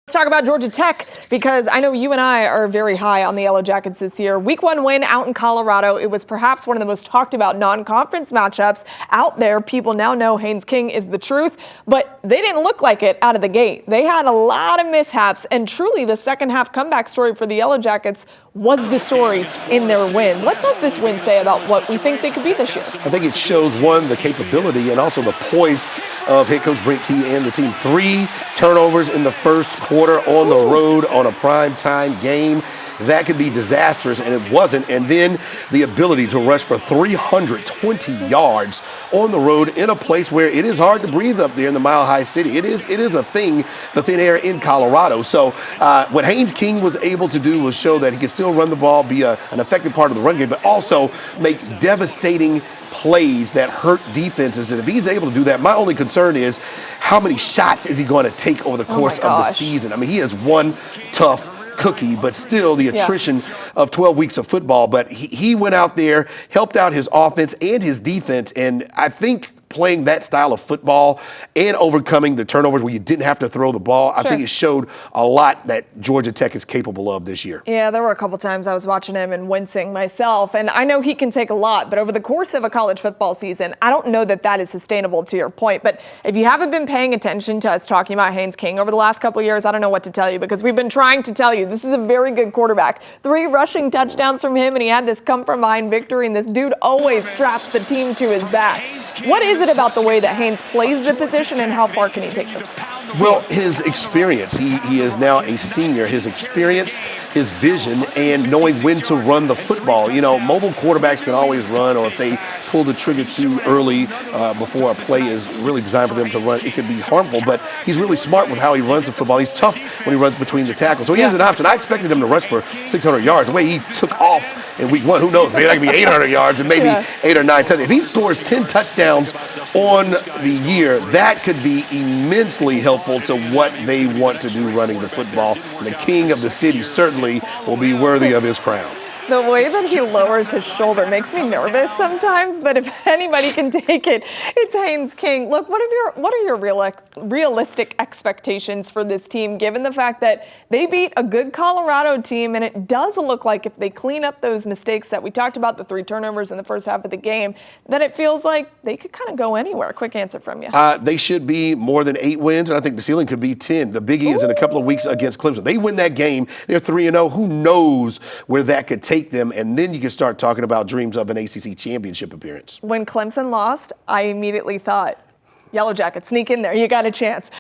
Let's talk about Georgia Tech, because I know you and I are very high on the Yellow Jackets this year. Week 1 win out in Colorado. It was perhaps one of the most talked about non-conference matchups out there. People now know Haynes King is the truth, but they didn't look like it out of the gate. They had a lot of mishaps, and truly the second half comeback story for the Yellow Jackets was the story in their win. What does this win say about what we think they could be this year? I think it shows, one, the capability and also the poise of head coach Brent Key and the team. 3 turnovers in the first quarter on the road on a prime time game. That could be disastrous, and it wasn't. And then the ability to rush for 320 yards on the road in a place where it is hard to breathe up there in the Mile High City. It is a thing, the thin air in Colorado. So what Haynes King was able to do was show that he can still run the ball, be an effective part of the run game, but also make devastating plays that hurt defenses. And if he's able to do that, my only concern is how many shots is he going to take over the course of the season? I mean, he has one tough cookie, but still the attrition of 12 weeks of football. But he went out there, helped out his offense and his defense, and I think playing that style of football and overcoming the turnovers where you didn't have to throw the ball, I think it showed a lot that Georgia Tech is capable of this year. Yeah, there were a couple times I was watching him and wincing myself, and I know he can take a lot, but over the course of a college football season, I don't know that that is sustainable, to your point. But if you haven't been paying attention to us talking about Haynes King over the last couple of years, I don't know what to tell you, because we've been trying to tell you this is a very good quarterback. 3 rushing touchdowns from him, and he had this come-from-behind victory, and this dude always straps the team to his back. What is it about the way that Haynes plays the position, and how far can he take this? Well, his experience. He is now a senior. His experience, his vision, and knowing when to run the football. You know, mobile quarterbacks can always run, or if they pull the trigger too early before a play is really designed for them to run, it could be harmful. But he's really smart with how he runs the football. He's tough when he runs between the tackles. So he has an option. I expected him to rush for 600 yards. The way he took off in week 1, who knows? Maybe that could be 800 yards and maybe 8 or 9 touchdowns. If he scores 10 touchdowns on the year, that could be immensely helpful to what they want to do running the football. And the king of the city certainly will be worthy of his crown. The way that he lowers his shoulder makes me nervous sometimes, but if anybody can take it, it's Haynes King. Look, what are your realistic expectations for this team, given the fact that they beat a good Colorado team, and it does look like if they clean up those mistakes that we talked about, the 3 turnovers in the first half of the game, that it feels like they could kind of go anywhere. Quick answer from you. They should be more than 8 wins, and I think the ceiling could be 10. The biggie is in a couple of weeks against Clemson. They win that game, they're 3-0. Who knows where that could take them, and then you can start talking about dreams of an ACC championship appearance. When Clemson lost, I immediately thought, Yellow Jackets, sneak in there. You got a chance.